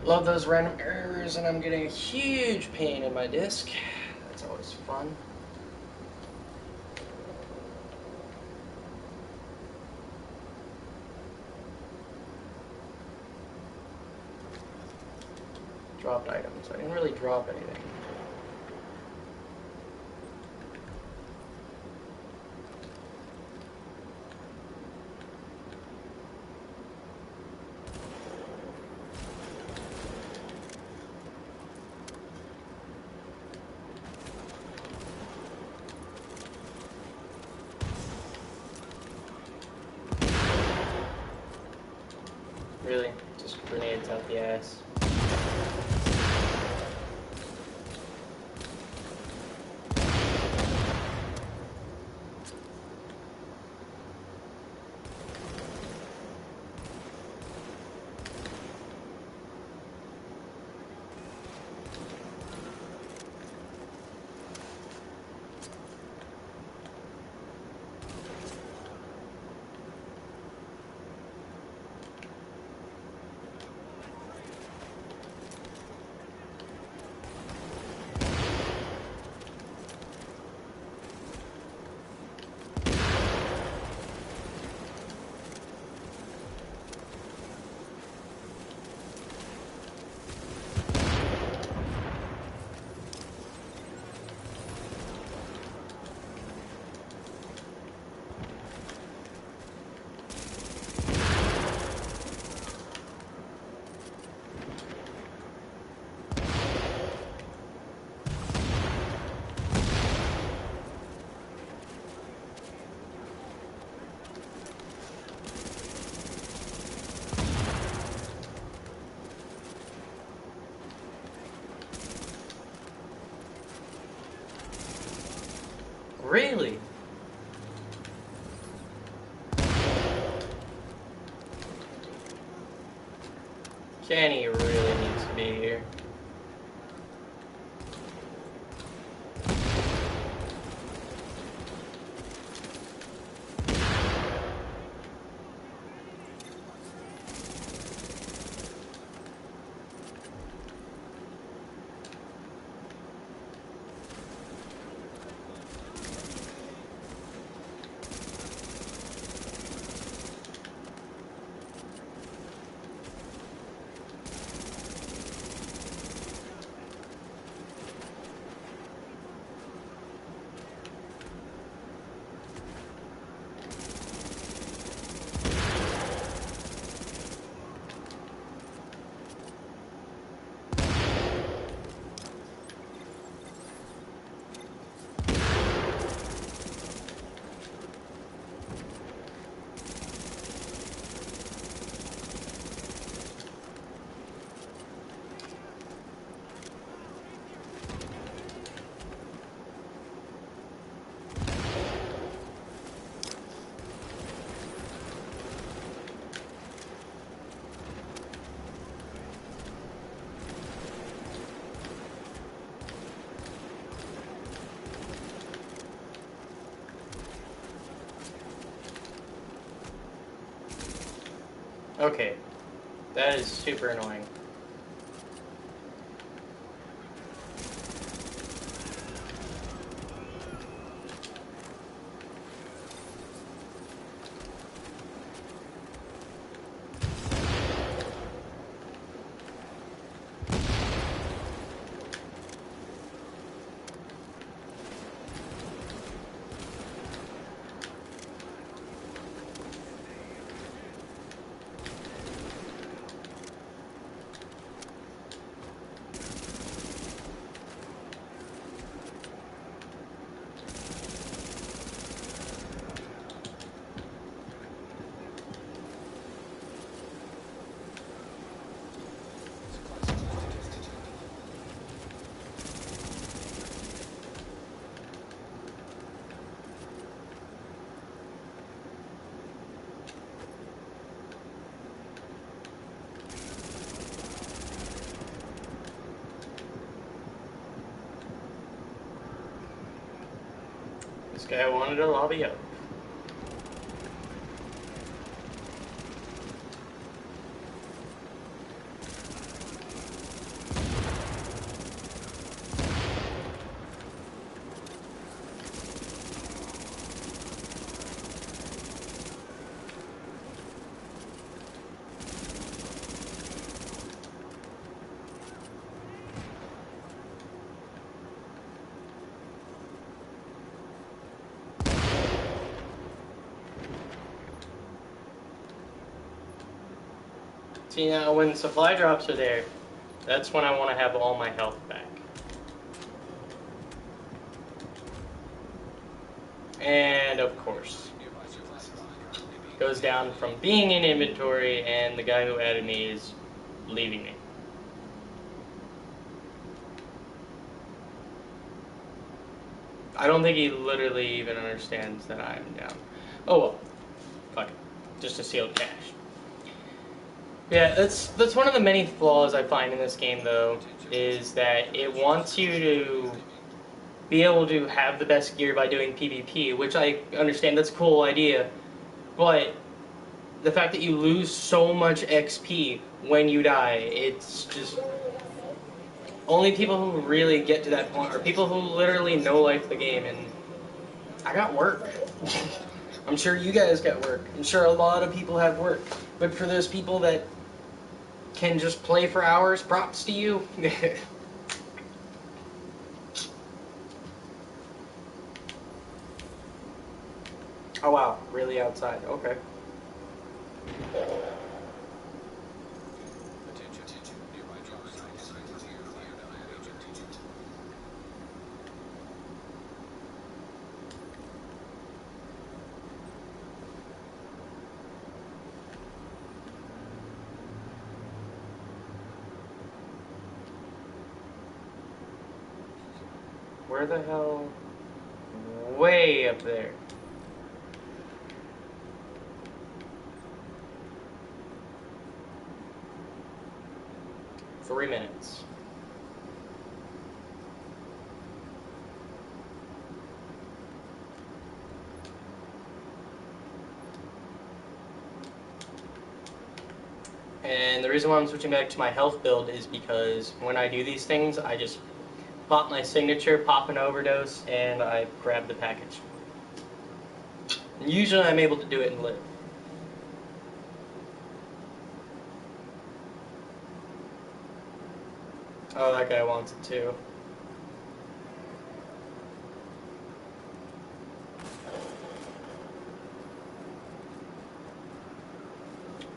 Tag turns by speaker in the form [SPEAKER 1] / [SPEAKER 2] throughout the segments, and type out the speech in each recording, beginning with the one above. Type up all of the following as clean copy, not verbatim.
[SPEAKER 1] Love those random errors, and I'm getting a huge pain in my disc. That's always fun. Dropped items. I didn't really drop anything. Really? Just grenades out the ass. Really? Kenny really needs to be here. Okay. That is super annoying. This guy wanted to lobby up. See, now when supply drops are there, that's when I want to have all my health back. And of course, goes down from being in inventory, and the guy who added me is leaving me. I don't think he literally even understands that I'm down. Oh well, fuck it. Just a sealed cache. Yeah, that's one of the many flaws I find in this game, though, is that it wants you to be able to have the best gear by doing PvP, which I understand, that's a cool idea, but the fact that you lose so much XP when you die, it's just... Only people who really get to that point are people who literally know life the game, and I got work. I'm sure you guys got work. I'm sure a lot of people have work. But for those people that can just play for hours, props to you. Oh wow, really outside, okay. Where the hell? Way up there. Three minutes. And the reason why I'm switching back to my health build is because when I do these things, I just pop my signature, pop an overdose, and I grab the package. And usually I'm able to do it and live. Oh, that guy wants it too.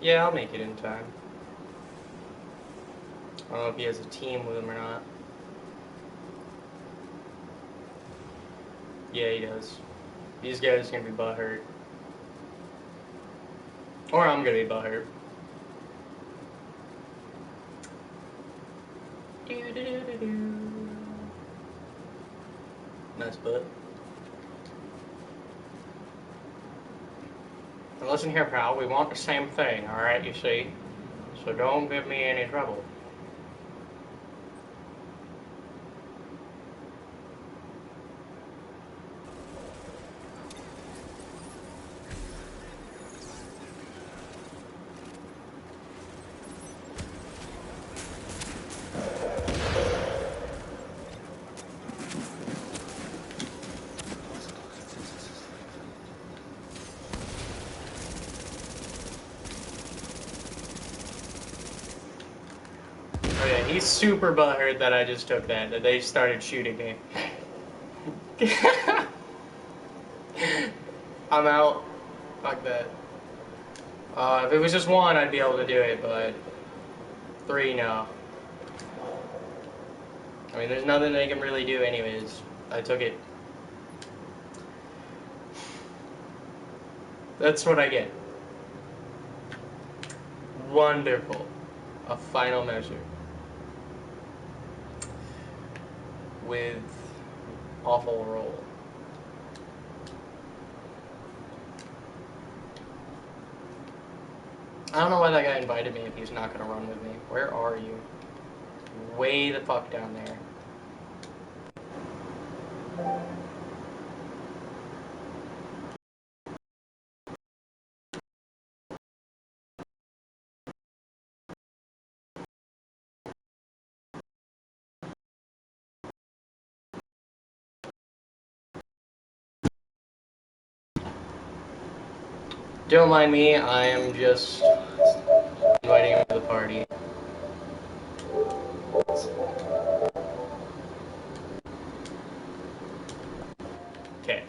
[SPEAKER 1] Yeah, I'll make it in time. I don't know if he has a team with him or not. Yeah, he does. These guys are gonna be butthurt. Or I'm gonna be butthurt. Nice butt. Now listen here, pal, we want the same thing, alright, you see? So don't give me any trouble. Oh yeah, he's super butthurt that I just took that they started shooting me. I'm out. Fuck that. If it was just one, I'd be able to do it, but 3, no. I mean, there's nothing they can really do anyways. I took it. That's what I get. Wonderful. A final measure. With awful roll. I don't know why that guy invited me if he's not going to run with me. Where are you? Way the fuck down there. Don't mind me, I am just inviting him to the party. Okay.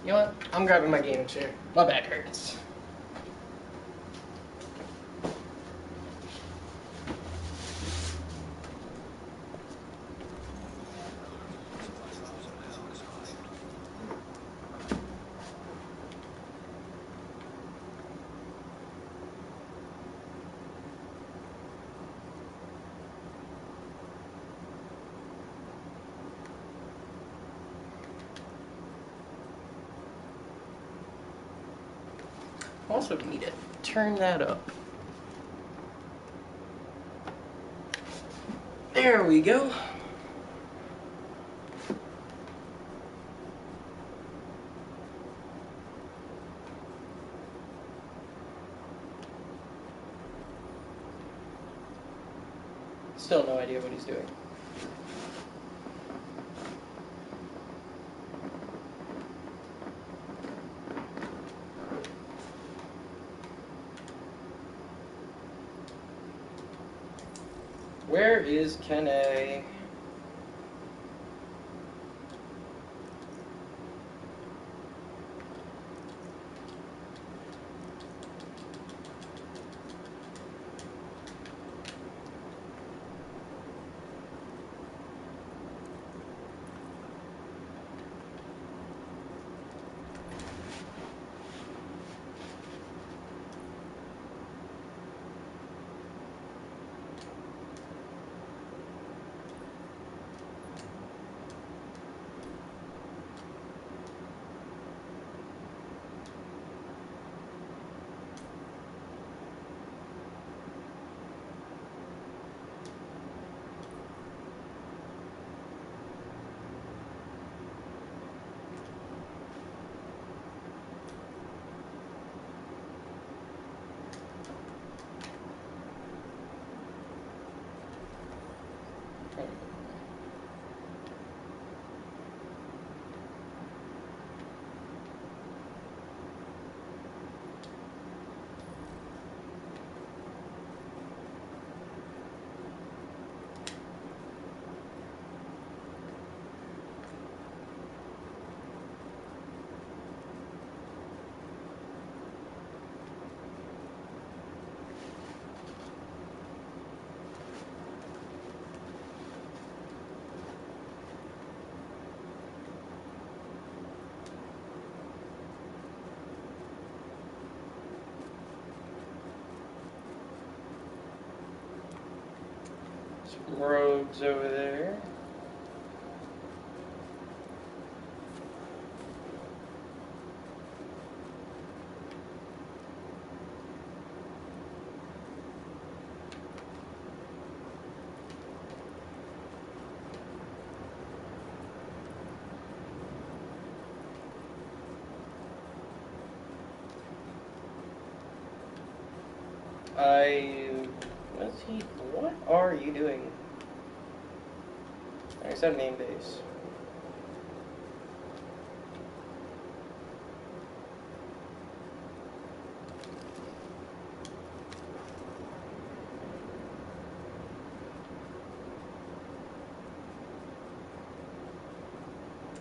[SPEAKER 1] You know what? I'm grabbing my gaming chair. My back hurts. Also need to turn that up. There we go. Still no idea what he's doing. Where is Kene? Rogues over there. What are you doing? I said main base.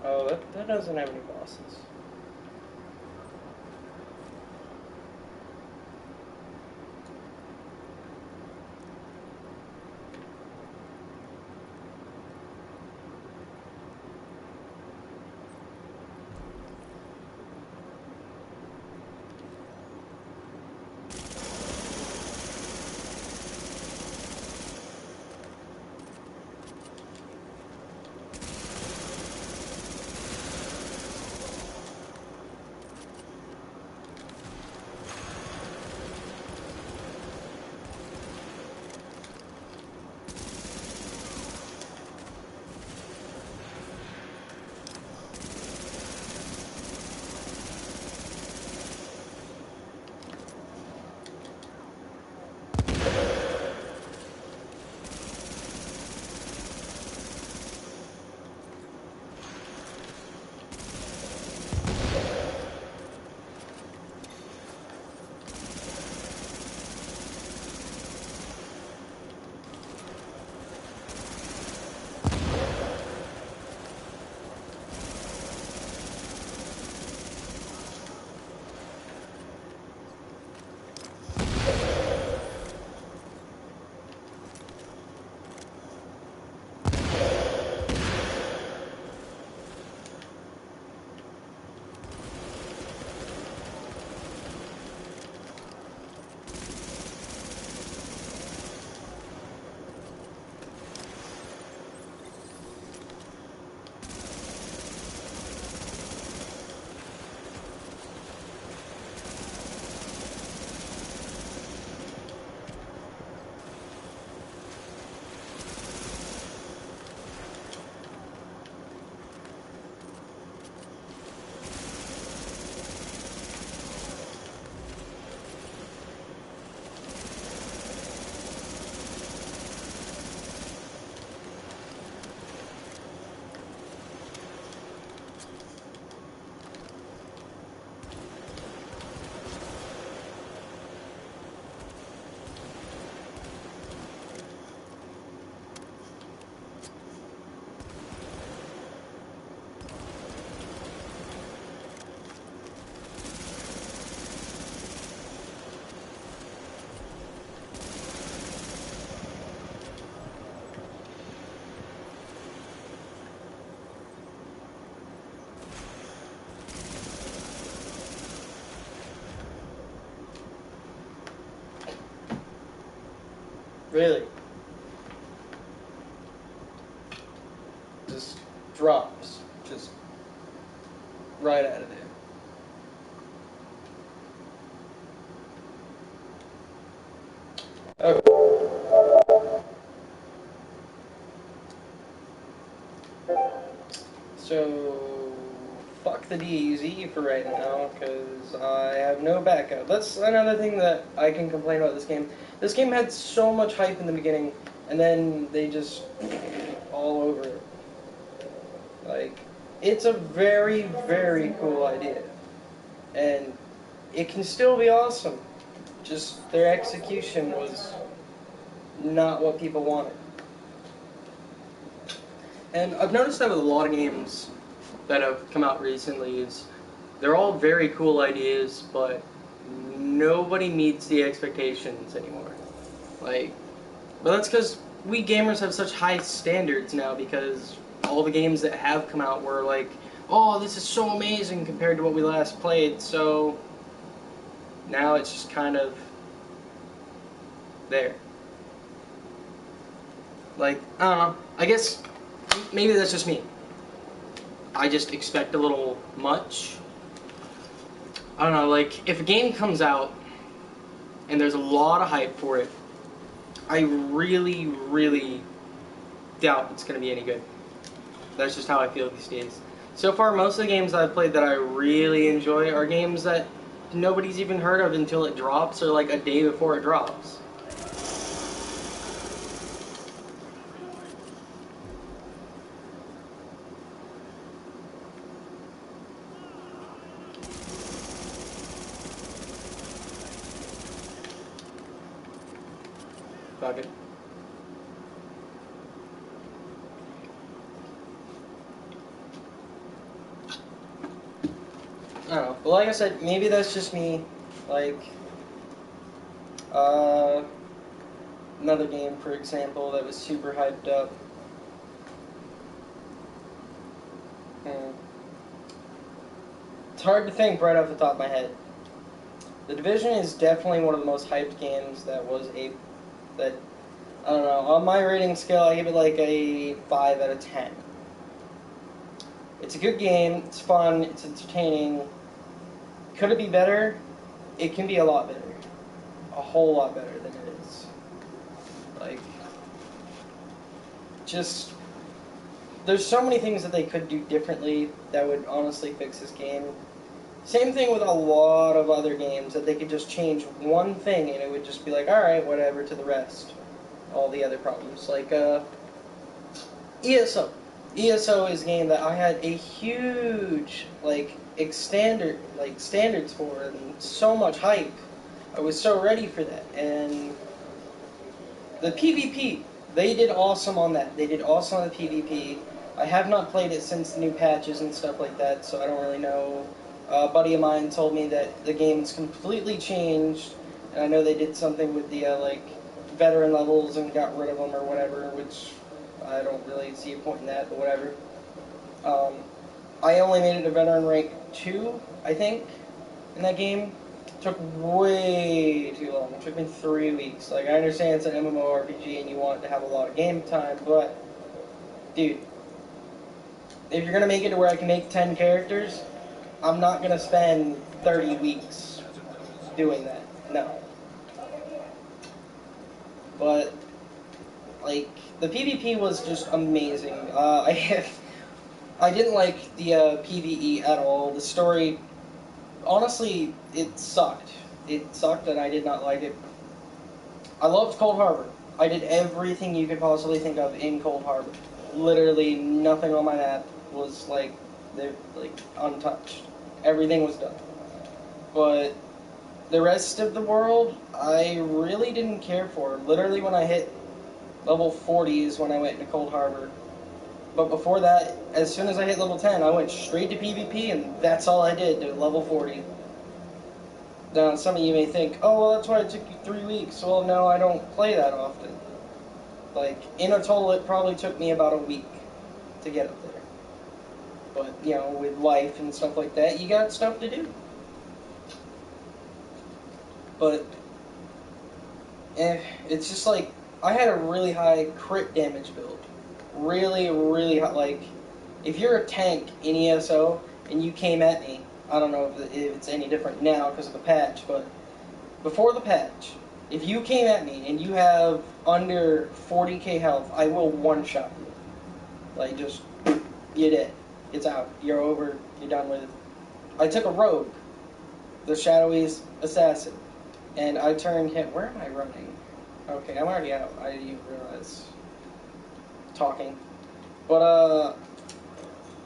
[SPEAKER 1] Oh, that doesn't have any bosses.
[SPEAKER 2] Really? Just drops. Just right out of there. Okay. So, fuck the DayZ for right now, because I have no backup. That's another thing that I can complain about this game. This game had so much hype in the beginning, and then they just all over it. Like, it's a very, very cool idea. And it can still be awesome. Just their execution was not what people wanted. And I've noticed that with a lot of games that have come out recently is they're all very cool ideas, but nobody meets the expectations anymore. Like, but that's because we gamers have such high standards now because all the games that have come out were like, oh, this is so amazing compared to what we last played, so now it's just kind of there. Like, I don't know. I guess maybe that's just me. I just expect a little much. I don't know, like, if a game comes out and there's a lot of hype for it, I really, really doubt it's going to be any good. That's just how I feel these days. So far, most of the games I've played that I really enjoy are games that nobody's even heard of until it drops or like a day before it drops. Fuck it. I don't know. But like I said, maybe that's just me. Like, another game, for example, that was super hyped up. It's hard to think right off the top of my head. The Division is definitely one of the most hyped games that I don't know, on my rating scale, I give it like a 5 out of 10. It's a good game, it's fun, it's entertaining. Could it be better? It can be a lot better. A whole lot better than it is. Like, just, there's so many things that they could do differently that would honestly fix this game. Same thing with a lot of other games, that they could just change one thing and it would just be like, alright, whatever, to the rest. All the other problems. Like, ESO. ESO is a game that I had a huge, standards for, and so much hype. I was so ready for that. And the PvP, they did awesome on that. They did awesome on the PvP. I have not played it since the new patches and stuff like that, so I don't really know. A buddy of mine told me that the game's completely changed, and I know they did something with the, veteran levels and got rid of them or whatever, which I don't really see a point in that, but whatever. I only made it to veteran rank 2, I think, in that game. It took way too long. It took me 3 weeks. Like, I understand it's an MMORPG and you want it to have a lot of game time, but, dude, if you're gonna make it to where I can make 10 characters, I'm not gonna spend 30 weeks doing that. No. But, like, the PvP was just amazing. I didn't like the PvE at all. The story, honestly, it sucked. It sucked and I did not like it. I loved Cold Harbor. I did everything you could possibly think of in Cold Harbor. Literally nothing on my map was untouched. Everything was done. But the rest of the world, I really didn't care for. Literally when I hit level 40 is when I went into Cold Harbor. But before that, as soon as I hit level 10, I went straight to PvP, and that's all I did to level 40. Now, some of you may think, oh, well, that's why it took you 3 weeks. Well, no, I don't play that often. Like, in a total, it probably took me about a week to get up there. But, you know, with life and stuff like that, you got stuff to do. But, it's just like, I had a really high crit damage build. Really, really high. Like, if you're a tank in ESO and you came at me, I don't know if it's any different now because of the patch, but before the patch, if you came at me and you have under 40k health, I will one-shot you. Like, just, you're dead. It's out. You're over. You're done with it. I took a rogue, the Shadowy Assassin, and I turned him... Where am I running? Okay, I'm already out. I didn't even realize. Talking. But,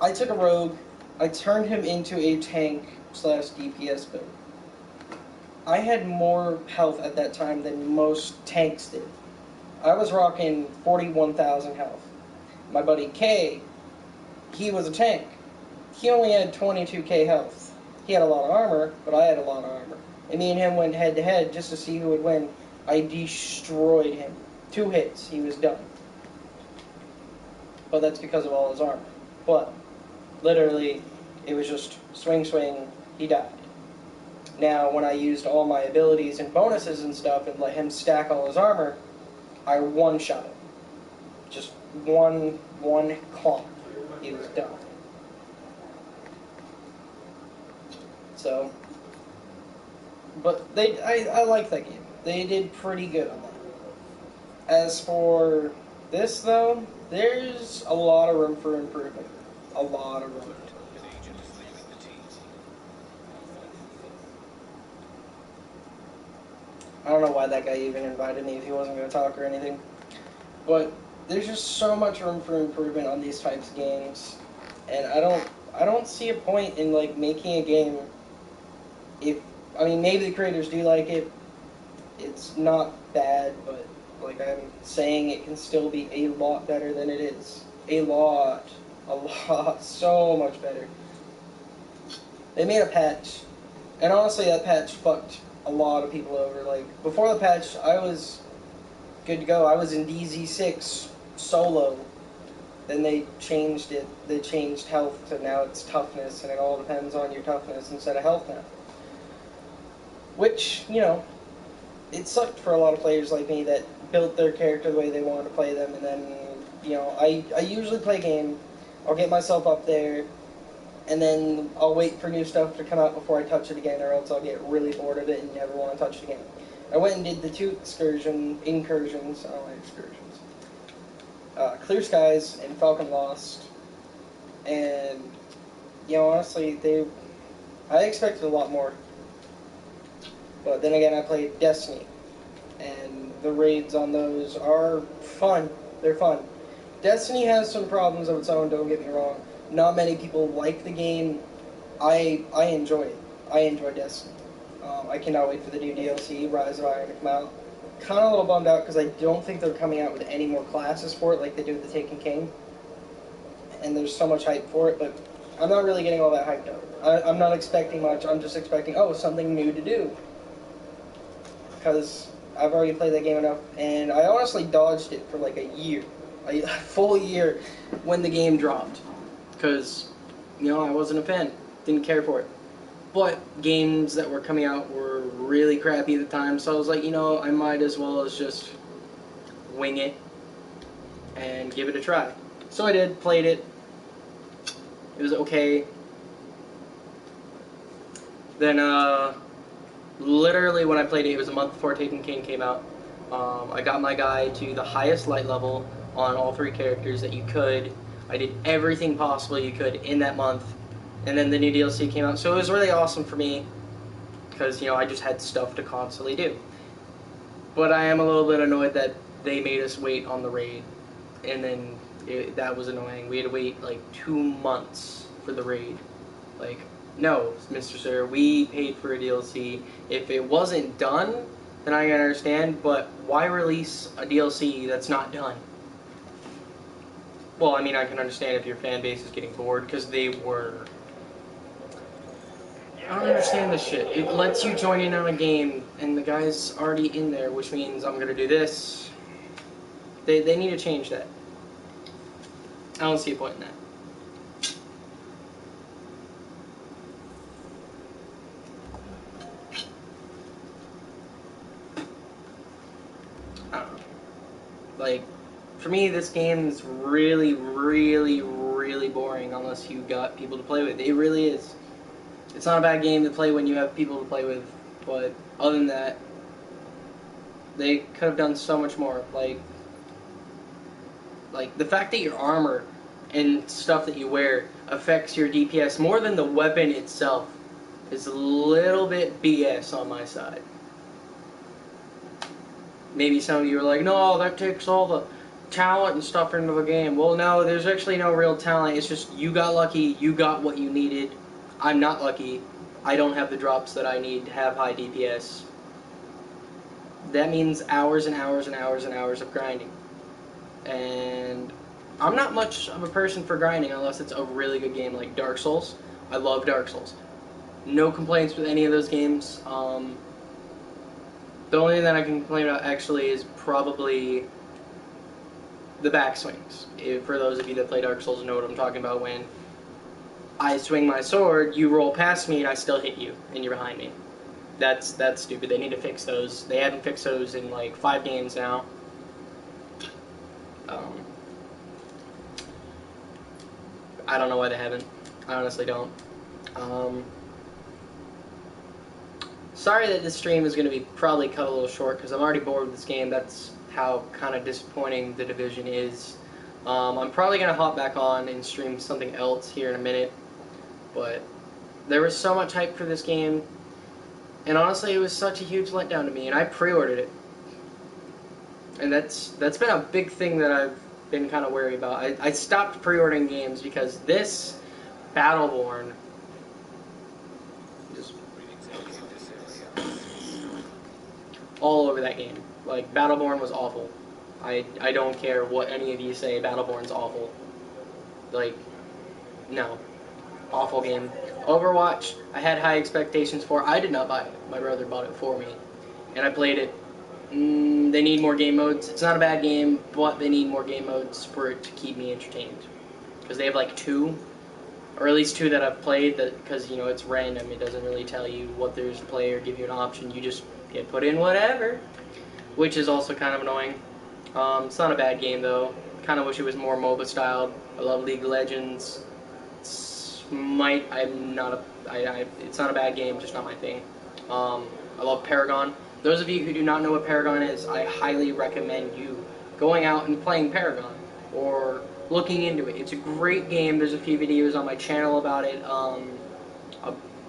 [SPEAKER 2] I took a rogue, I turned him into a tank / DPS build. I had more health at that time than most tanks did. I was rocking 41,000 health. My buddy K, he was a tank. He only had 22k health. He had a lot of armor, but I had a lot of armor. And me and him went head to head just to see who would win. I destroyed him. 2 hits, he was done. But that's because of all his armor. But literally, it was just swing, swing, he died. Now, when I used all my abilities and bonuses and stuff and let him stack all his armor, I one-shot him. Just one clomp. He was done. So, but I like that game. They did pretty good on that. As for this, though, there's a lot of room for improvement. A lot of room. I don't know why that guy even invited me if he wasn't going to talk or anything. But there's just so much room for improvement on these types of games, and I don't see a point in like making a game. I mean, maybe the creators do like it. It's not bad, but like I'm saying, it can still be a lot better than it is. A lot, so much better. They made a patch, and honestly, that patch fucked a lot of people over. Like, before the patch, I was good to go. I was in DZ6 solo. Then they changed it. They changed health to now it's toughness, and it all depends on your toughness instead of health now. Which, you know, it sucked for a lot of players like me that built their character the way they wanted to play them, and then, you know, I usually play a game, I'll get myself up there, and then I'll wait for new stuff to come out before I touch it again, or else I'll get really bored of it and never want to touch it again. I went and did the 2 incursions, I don't like excursions, Clear Skies and Falcon Lost, and, you know, honestly, I expected a lot more. But then again, I played Destiny, and the raids on those are fun. They're fun. Destiny has some problems of its own, don't get me wrong. Not many people like the game. I enjoy it. I enjoy Destiny. I cannot wait for the new DLC, Rise of Iron, to come out. Kind of a little bummed out because I don't think they're coming out with any more classes for it like they do with the Taken King. And there's so much hype for it, but I'm not really getting all that hyped up. I'm not expecting much. I'm just expecting, something new to do. Because I've already played that game enough, and I honestly dodged it for like a year. A full year when the game dropped. Because, you know, I wasn't a fan. Didn't care for it. But games that were coming out were really crappy at the time, so I was like, you know, I might as well as just wing it and give it a try. So I did, played it. It was okay. Then, literally when I played it, it was a month before Taken King came out. I got my guy to the highest light level on all 3 characters that you could. I did everything possible you could in that month. And then the new DLC came out. So it was really awesome for me because, you know, I just had stuff to constantly do. But I am a little bit annoyed that they made us wait on the raid. And then that was annoying. We had to wait like 2 months for the raid. Like, no, Mr. Sir, we paid for a DLC. If it wasn't done, then I can understand, but why release a DLC that's not done? Well, I mean, I can understand if your fan base is getting bored, because they were. I don't understand this shit. It lets you join in on a game, and the guy's already in there, which means I'm going to do this. They need to change that. I don't see a point in that. I don't know. for me, this game is really, really, really boring unless you got people to play with. It really is. It's not a bad game to play when you have people to play with, but other than that, they could have done so much more. Like the fact that your armor and stuff that you wear affects your DPS more than the weapon itself is a little bit BS on my side. Maybe some of you are like, no, that takes all the talent and stuff into the game. Well, no, there's actually no real talent. It's just you got lucky, you got what you needed. I'm not lucky. I don't have the drops that I need to have high DPS. That means hours and hours and hours and hours of grinding. And I'm not much of a person for grinding unless it's a really good game like Dark Souls. I love Dark Souls. No complaints with any of those games. The only thing that I can complain about actually is probably the backswings. For those of you that play Dark Souls know what I'm talking about. When I swing my sword, you roll past me and I still hit you and you're behind me. That's stupid. They need to fix those. They haven't fixed those in like 5 games now. I don't know why they haven't. I honestly don't. Sorry that this stream is going to be probably cut a little short because I'm already bored with this game. That's how kind of disappointing The Division is. I'm probably going to hop back on and stream something else here in a minute. But there was so much hype for this game. And honestly, it was such a huge letdown to me. And I pre-ordered it. And that's been a big thing that I've been kind of wary about. I stopped pre-ordering games because this Battleborn is all over that game. Like, Battleborn was awful. I don't care what any of you say, Battleborn's awful. Like, no. Awful game. Overwatch, I had high expectations for. I did not buy it. My brother bought it for me. And I played it. They need more game modes. It's not a bad game, but they need more game modes for it to keep me entertained. Because they have like 2, or at least 2 that I've played, because, you know, it's random. It doesn't really tell you what there's to play or give you an option. You just get put in whatever, which is also kind of annoying. It's not a bad game, though. Kind of wish it was more MOBA styled. I love League of Legends. It's not a bad game, just not my thing. I love Paragon. Those of you who do not know what Paragon is, I highly recommend you going out and playing Paragon or looking into it. It's a great game. There's a few videos on my channel about it.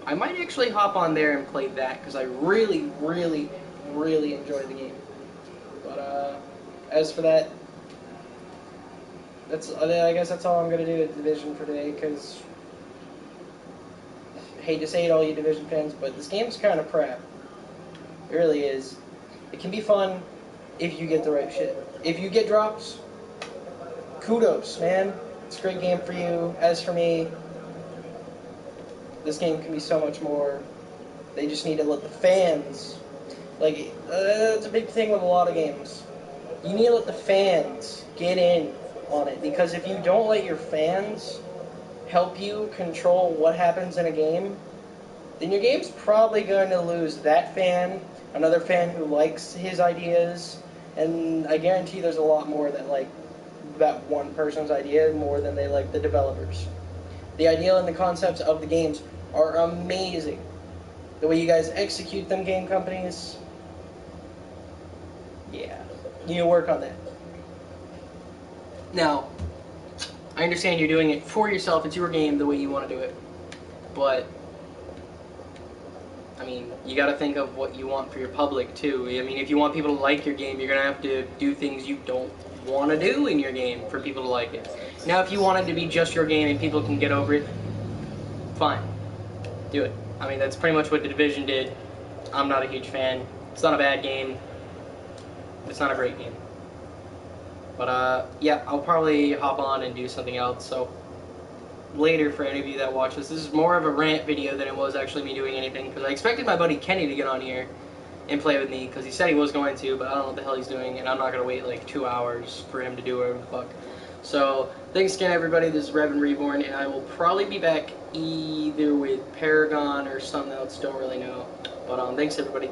[SPEAKER 2] I might actually hop on there and play that because I really, really, really enjoy the game. But as for that, I guess that's all I'm going to do with Division for today, because I hate to say it, all you Division fans, but this game's kind of crap. It really is. It can be fun if you get the right shit. If you get drops, kudos, man. It's a great game for you. As for me, this game can be so much more. They just need to let the fans, like, it's a big thing with a lot of games. You need to let the fans get in on it, because if you don't let your fans help you control what happens in a game, then your game's probably going to lose that fan, another fan who likes his ideas, and I guarantee there's a lot more that like that one person's idea more than they like the developers. The idea and the concepts of the games are amazing. The way you guys execute them, game companies, yeah, you need to work on that. Now, I understand you're doing it for yourself, it's your game the way you want to do it, but I mean, you got to think of what you want for your public, too. I mean, if you want people to like your game, you're going to have to do things you don't want to do in your game for people to like it. Now, if you want it to be just your game and people can get over it, fine. Do it. I mean, that's pretty much what The Division did. I'm not a huge fan. It's not a bad game. It's not a great game. But, yeah, I'll probably hop on and do something else, so later for any of you that watch this. This is more of a rant video than it was actually me doing anything, because I expected my buddy Kenny to get on here and play with me, because he said he was going to, but I don't know what the hell he's doing, and I'm not going to wait like 2 hours for him to do whatever the fuck. So, thanks again everybody, this is Revan Reborn, and I will probably be back either with Paragon or something else, don't really know. But thanks everybody.